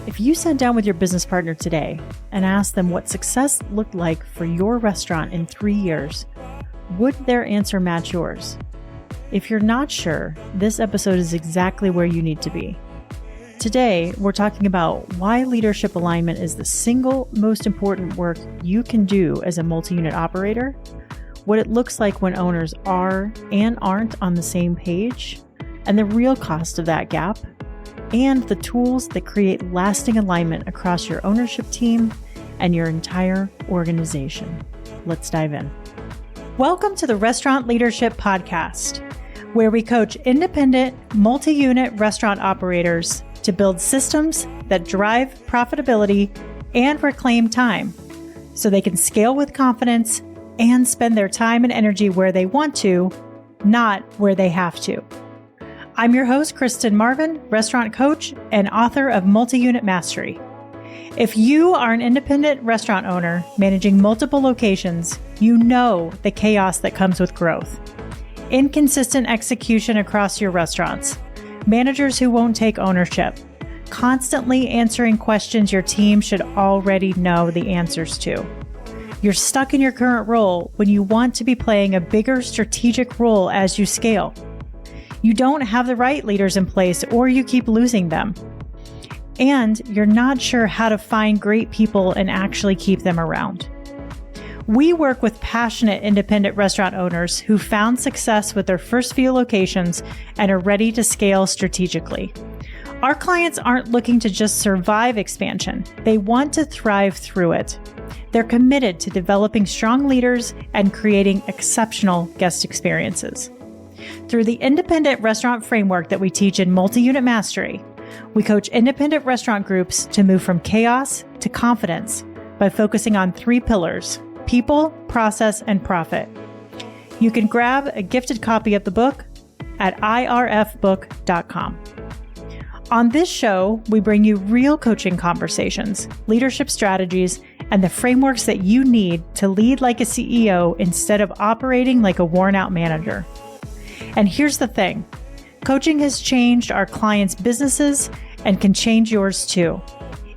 If you sat down with your business partner today and asked them what success looked like for your restaurant in 3 years, would their answer match yours? If you're not sure, this episode is exactly where you need to be. Today, we're talking about why leadership alignment is the single most important work you can do as a multi-unit operator, what it looks like when owners are and aren't on the same page, and the real cost of that gap, and the tools that create lasting alignment across your ownership team and your entire organization. Let's dive in. Welcome to the Restaurant Leadership Podcast, where we coach independent, multi-unit restaurant operators to build systems that drive profitability and reclaim time so they can scale with confidence and spend their time and energy where they want to, not where they have to. I'm your host, Kristen Marvin, restaurant coach and author of Multi-Unit Mastery. If you are an independent restaurant owner managing multiple locations, you know the chaos that comes with growth. Inconsistent execution across your restaurants, managers who won't take ownership, constantly answering questions your team should already know the answers to. You're stuck in your current role when you want to be playing a bigger strategic role as you scale. You don't have the right leaders in place, or you keep losing them. And you're not sure how to find great people and actually keep them around. We work with passionate independent restaurant owners who found success with their first few locations and are ready to scale strategically. Our clients aren't looking to just survive expansion. They want to thrive through it. They're committed to developing strong leaders and creating exceptional guest experiences. Through the independent restaurant framework that we teach in Multi-Unit Mastery, we coach independent restaurant groups to move from chaos to confidence by focusing on 3 pillars: people, process, and profit. You can grab a gifted copy of the book at irfbook.com. On this show, we bring you real coaching conversations, leadership strategies, and the frameworks that you need to lead like a CEO instead of operating like a worn-out manager. And here's the thing, coaching has changed our clients' businesses and can change yours too.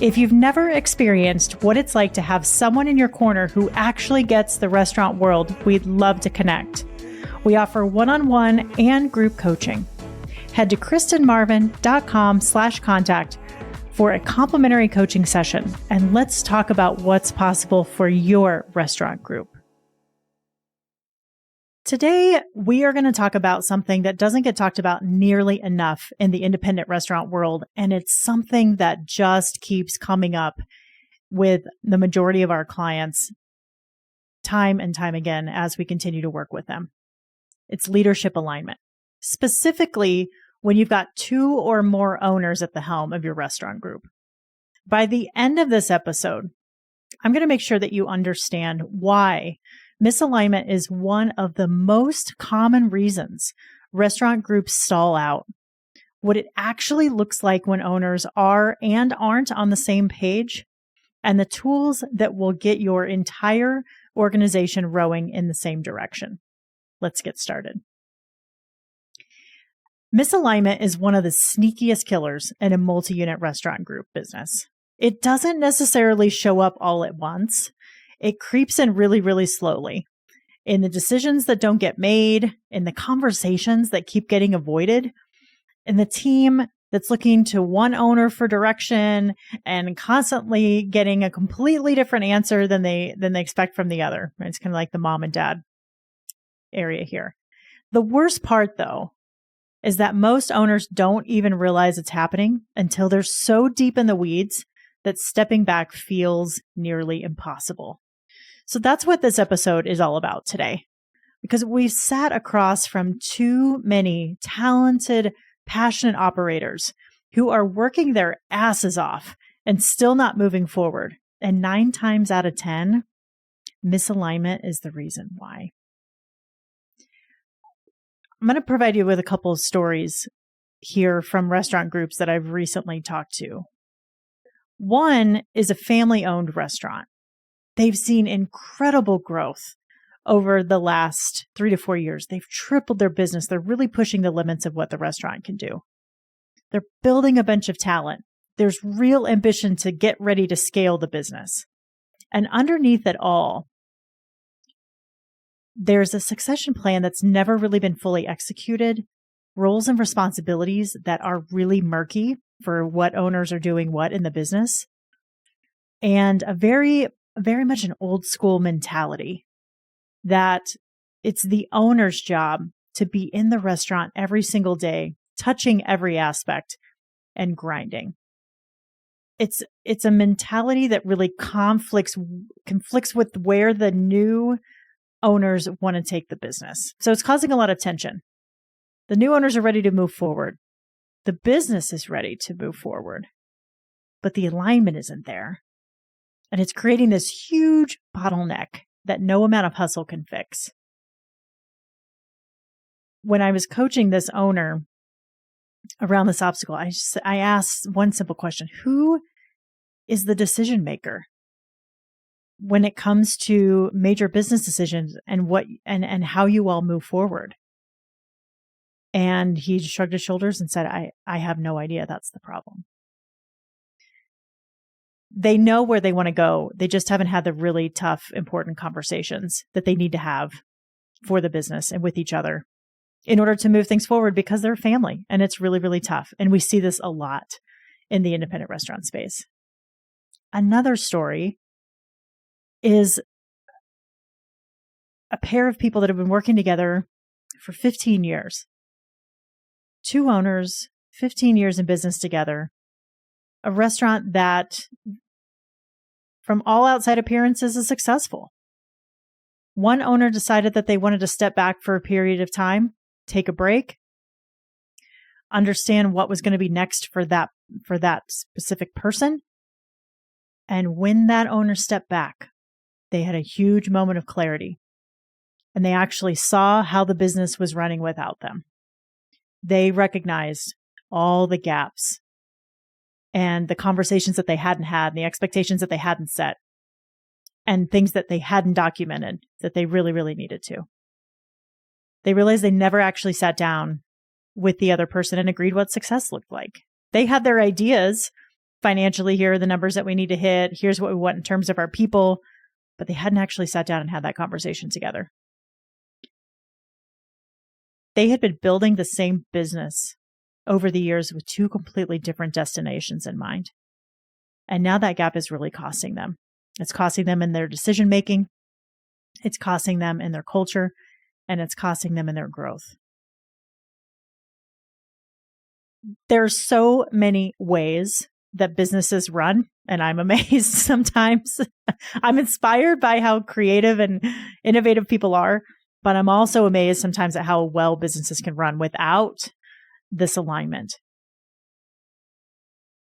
If you've never experienced what it's like to have someone in your corner who actually gets the restaurant world, we'd love to connect. We offer one-on-one and group coaching. Head to kristenmarvin.com/contact for a complimentary coaching session, and let's talk about what's possible for your restaurant group. Today, we are going to talk about something that doesn't get talked about nearly enough in the independent restaurant world, and it's something that just keeps coming up with the majority of our clients time and time again as we continue to work with them. It's leadership alignment, specifically when you've got 2 or more owners at the helm of your restaurant group. By the end of this episode, I'm going to make sure that you understand why misalignment is one of the most common reasons restaurant groups stall out, what it actually looks like when owners are and aren't on the same page, and the tools that will get your entire organization rowing in the same direction. Let's get started. Misalignment is one of the sneakiest killers in a multi-unit restaurant group business. It doesn't necessarily show up all at once. It creeps in really, really slowly in the decisions that don't get made, in the conversations that keep getting avoided, in the team that's looking to one owner for direction and constantly getting a completely different answer than they expect from the other. It's kind of like the mom and dad area here. The worst part, though, is that most owners don't even realize it's happening until they're so deep in the weeds that stepping back feels nearly impossible. So that's what this episode is all about today, because we've sat across from too many talented, passionate operators who are working their asses off and still not moving forward. And 9 times out of 10, misalignment is the reason why. I'm going to provide you with a couple of stories here from restaurant groups that I've recently talked to. One is a family-owned restaurant. They've seen incredible growth over the last 3 to 4 years. They've tripled their business. They're really pushing the limits of what the restaurant can do. They're building a bunch of talent. there's real ambition to get ready to scale the business. And underneath it all, there's a succession plan that's never really been fully executed, roles and responsibilities that are really murky for what owners are doing what in the business, and a very, very much an old school mentality that it's the owner's job to be in the restaurant every single day, touching every aspect and grinding. It's a mentality that really conflicts with where the new owners want to take the business. So it's causing a lot of tension. The new owners are ready to move forward. The business is ready to move forward, but the alignment isn't there. And it's creating this huge bottleneck that no amount of hustle can fix. When I was coaching this owner around this obstacle, I asked one simple question: who is the decision maker when it comes to major business decisions and how you all move forward? And he shrugged his shoulders and said, I have no idea. That's the problem. They know where they want to go. They just haven't had the really tough, important conversations that they need to have for the business and with each other in order to move things forward, because they're family and it's really, really tough. And we see this a lot in the independent restaurant space. Another story is a pair of people that have been working together for 15 years. Two owners, 15 years in business together. A restaurant that, from all outside appearances, is successful. One owner decided that they wanted to step back for a period of time, take a break, understand what was going to be next for that specific person. And when that owner stepped back, they had a huge moment of clarity. And they actually saw how the business was running without them. They recognized all the gaps and the conversations that they hadn't had, and the expectations that they hadn't set, and things that they hadn't documented that they really, really needed to. They realized they never actually sat down with the other person and agreed what success looked like. They had their ideas financially. Here are the numbers that we need to hit. Here's what we want in terms of our people. But they hadn't actually sat down and had that conversation together. They had been building the same business over the years with two completely different destinations in mind. And now that gap is really costing them. It's costing them in their decision making. It's costing them in their culture. And it's costing them in their growth. There's so many ways that businesses run, and I'm amazed sometimes. I'm inspired by how creative and innovative people are, but I'm also amazed sometimes at how well businesses can run without this alignment.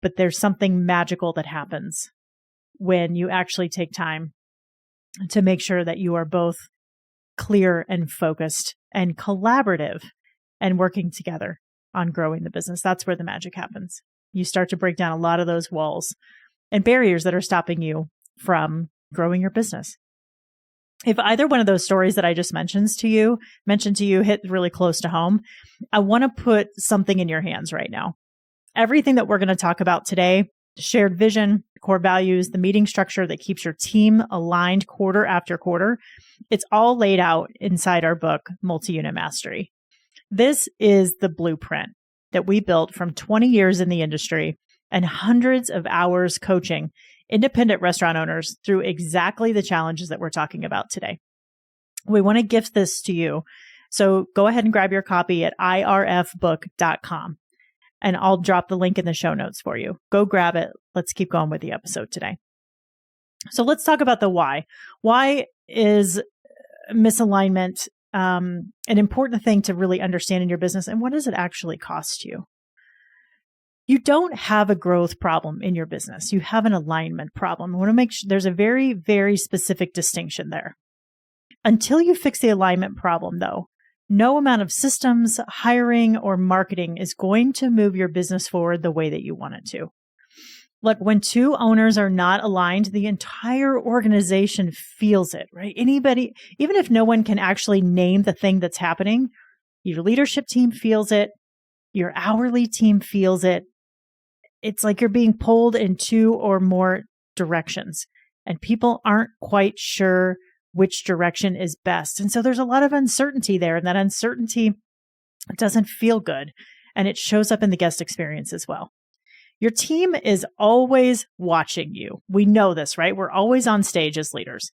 But there's something magical that happens when you actually take time to make sure that you are both clear and focused and collaborative and working together on growing the business. That's where the magic happens. You start to break down a lot of those walls and barriers that are stopping you from growing your business. If either one of those stories that I just mentioned to you hit really close to home, I want to put something in your hands right now. Everything that we're going to talk about today, shared vision, core values, the meeting structure that keeps your team aligned quarter after quarter, it's all laid out inside our book, Multi-Unit Mastery. This is the blueprint that we built from 20 years in the industry and hundreds of hours coaching independent restaurant owners through exactly the challenges that we're talking about today. We want to gift this to you. So go ahead and grab your copy at irfbook.com. And I'll drop the link in the show notes for you. Go grab it. Let's keep going with the episode today. So let's talk about the why. Why is misalignment an important thing to really understand in your business? And what does it actually cost you? You don't have a growth problem in your business. You have an alignment problem. I want to make sure there's a very, very specific distinction there. Until you fix the alignment problem, though, no amount of systems, hiring, or marketing is going to move your business forward the way that you want it to. Look, when two owners are not aligned, the entire organization feels it, right? Anybody, even if no one can actually name the thing that's happening, your leadership team feels it, your hourly team feels it. it's like you're being pulled in two or more directions, and people aren't quite sure which direction is best. And so there's a lot of uncertainty there, and that uncertainty doesn't feel good. And it shows up in the guest experience as well. Your team is always watching you. We know this, right? We're always on stage as leaders.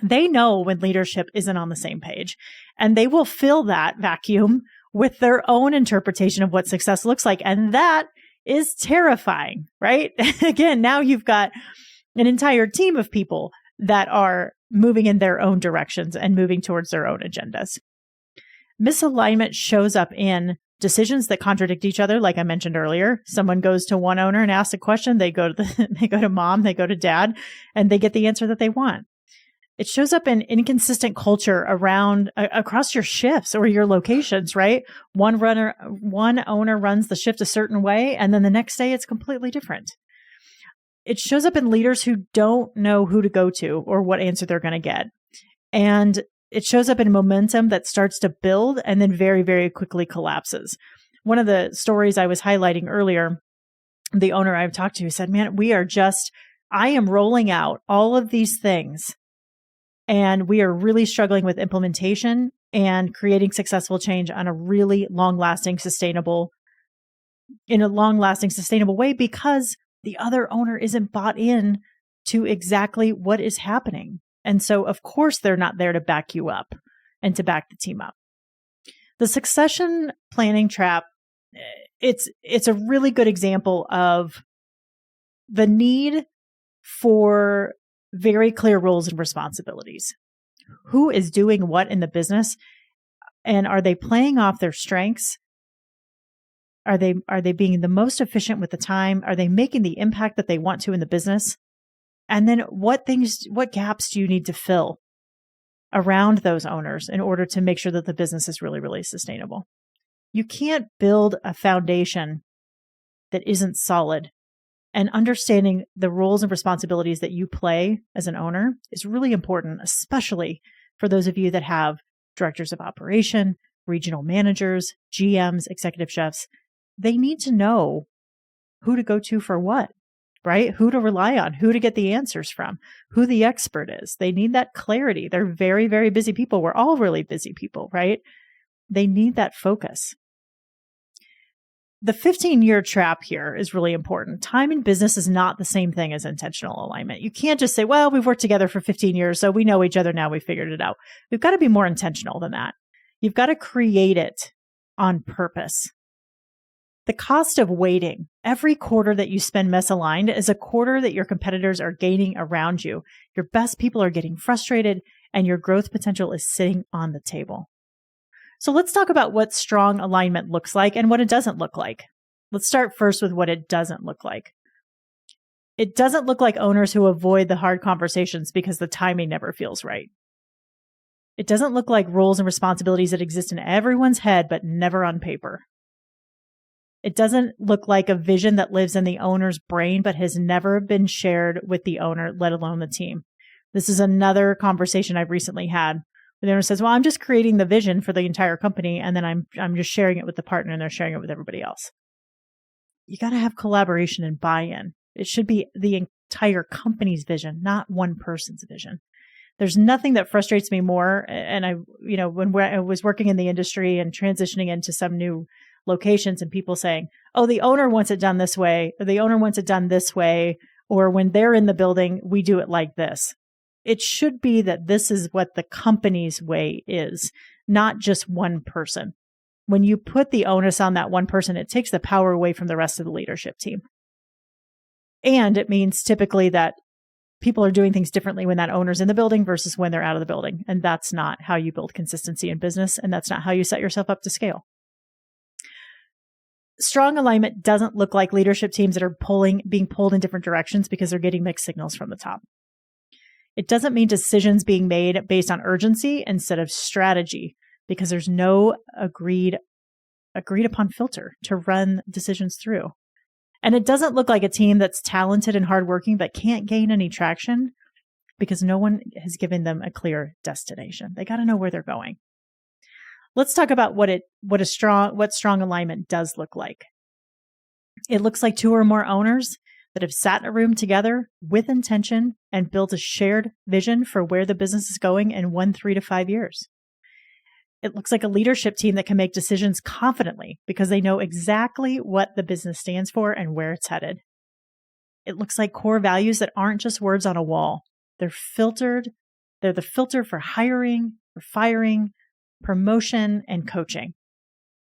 They know when leadership isn't on the same page, and they will fill that vacuum with their own interpretation of what success looks like. And that is terrifying, right? Again, now you've got an entire team of people that are moving in their own directions and moving towards their own agendas. Misalignment shows up in decisions that contradict each other. Like I mentioned earlier, someone goes to one owner and asks a question. They go to mom, they go to dad, and they get the answer that they want. It shows up in inconsistent culture across your shifts or your locations, right? One owner runs the shift a certain way, and then the next day it's completely different. It shows up in leaders who don't know who to go to or what answer they're going to get. And it shows up in momentum that starts to build and then very, very quickly collapses. One of the stories I was highlighting earlier, the owner I've talked to said, man, I am rolling out all of these things, and we are really struggling with implementation and creating successful change on a really long-lasting, sustainable way, because the other owner isn't bought in to exactly what is happening. And so, of course, they're not there to back you up and to back the team up. The succession planning trap, it's a really good example of the need for very clear roles and responsibilities. Who is doing what in the business? And are they playing off their strengths? Are they being the most efficient with the time? Are they making the impact that they want to in the business? And then what gaps do you need to fill around those owners in order to make sure that the business is really, really sustainable? You can't build a foundation that isn't solid. And understanding the roles and responsibilities that you play as an owner is really important, especially for those of you that have directors of operation, regional managers, GMs, executive chefs. They need to know who to go to for what, right? Who to rely on, who to get the answers from, who the expert is. They need that clarity. They're very, very busy people. We're all really busy people, right? They need that focus. The 15-year trap here is really important. Time in business is not the same thing as intentional alignment. You can't just say, well, we've worked together for 15 years, so we know each other now, we figured it out. We've got to be more intentional than that. You've got to create it on purpose. The cost of waiting, every quarter that you spend misaligned is a quarter that your competitors are gaining around you. Your best people are getting frustrated, and your growth potential is sitting on the table. So let's talk about what strong alignment looks like and what it doesn't look like. Let's start first with what it doesn't look like. It doesn't look like owners who avoid the hard conversations because the timing never feels right. It doesn't look like roles and responsibilities that exist in everyone's head but never on paper. It doesn't look like a vision that lives in the owner's brain but has never been shared with the owner, let alone the team. This is another conversation I've recently had. The owner says, well, I'm just creating the vision for the entire company, and then I'm just sharing it with the partner, and they're sharing it with everybody else. You got to have collaboration and buy-in. It should be the entire company's vision, not one person's vision. There's nothing that frustrates me more. And when I was working in the industry and transitioning into some new locations, and people saying, oh, the owner wants it done this way, or the owner wants it done this way, or when they're in the building, we do it like this. It should be that this is what the company's way is, not just one person. When you put the onus on that one person, it takes the power away from the rest of the leadership team. And it means typically that people are doing things differently when that owner's in the building versus when they're out of the building. And that's not how you build consistency in business. And that's not how you set yourself up to scale. Strong alignment doesn't look like leadership teams that are being pulled in different directions because they're getting mixed signals from the top. It doesn't mean decisions being made based on urgency instead of strategy, because there's no agreed upon filter to run decisions through. And it doesn't look like a team that's talented and hardworking but can't gain any traction because no one has given them a clear destination. They got to know where they're going. Let's talk about what strong alignment does look like. It looks like 2 or more owners that have sat in a room together with intention and built a shared vision for where the business is going in 3 to 5 years. It looks like a leadership team that can make decisions confidently because they know exactly what the business stands for and where it's headed. It looks like core values that aren't just words on a wall. They're filtered. They're the filter for hiring, for firing, promotion, and coaching.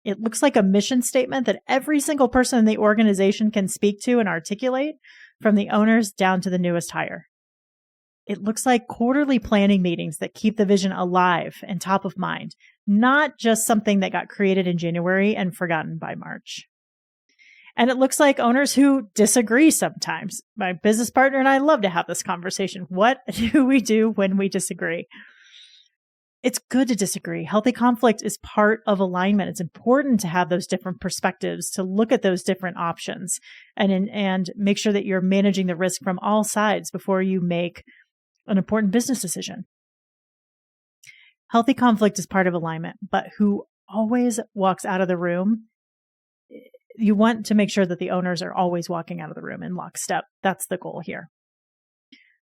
It looks like a mission statement that every single person in the organization can speak to and articulate, from the owners down to the newest hire. It looks like quarterly planning meetings that keep the vision alive and top of mind, not just something that got created in January and forgotten by March. And it looks like owners who disagree sometimes. My business partner and I love to have this conversation. What do we do when we disagree? It's good to disagree. Healthy conflict is part of alignment. It's important to have those different perspectives, to look at those different options and make sure that you're managing the risk from all sides before you make an important business decision. Healthy conflict is part of alignment, but who always walks out of the room, you want to make sure that the owners are always walking out of the room in lockstep. That's the goal here.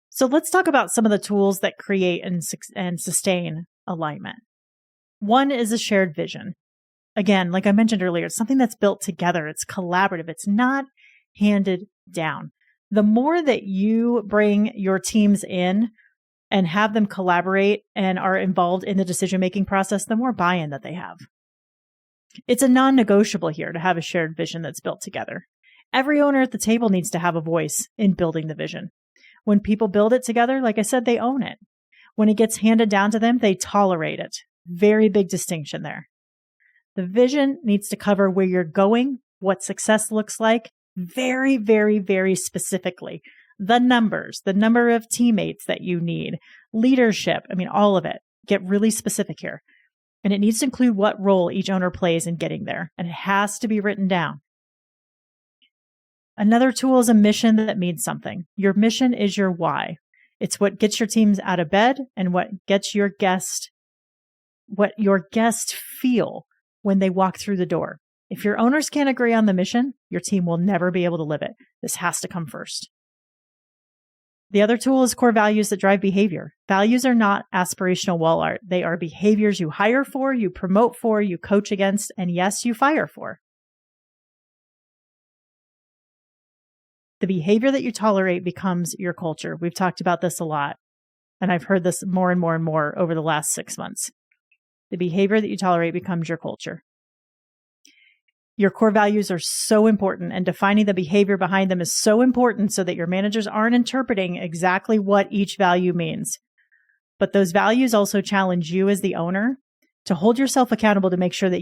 So let's talk about some of the tools that create and sustain alignment. One is a shared vision. Again, like I mentioned earlier, it's something that's built together. It's collaborative. It's not handed down. The more that you bring your teams in and have them collaborate and are involved in the decision-making process, the more buy-in that they have. It's a non-negotiable here to have a shared vision that's built together. Every owner at the table needs to have a voice in building the vision. When people build it together, like I said, they own it. When it gets handed down to them, they tolerate it. Very big distinction there. The vision needs to cover where you're going, what success looks like, very, very, very specifically. The numbers, the number of teammates that you need, leadership, all of it. Get really specific here. And it needs to include what role each owner plays in getting there. And it has to be written down. Another tool is a mission that means something. Your mission is your why. It's what gets your teams out of bed and what your guests feel when they walk through the door. If your owners can't agree on the mission, your team will never be able to live it. This has to come first. The other tool is core values that drive behavior. Values are not aspirational wall art. They are behaviors you hire for, you promote for, you coach against, and yes, you fire for. The behavior that you tolerate becomes your culture. We've talked about this a lot, and I've heard this more and more and more over the last 6 months. The behavior that you tolerate becomes your culture. Your core values are so important, and defining the behavior behind them is so important so that your managers aren't interpreting exactly what each value means. But those values also challenge you as the owner to hold yourself accountable to make sure that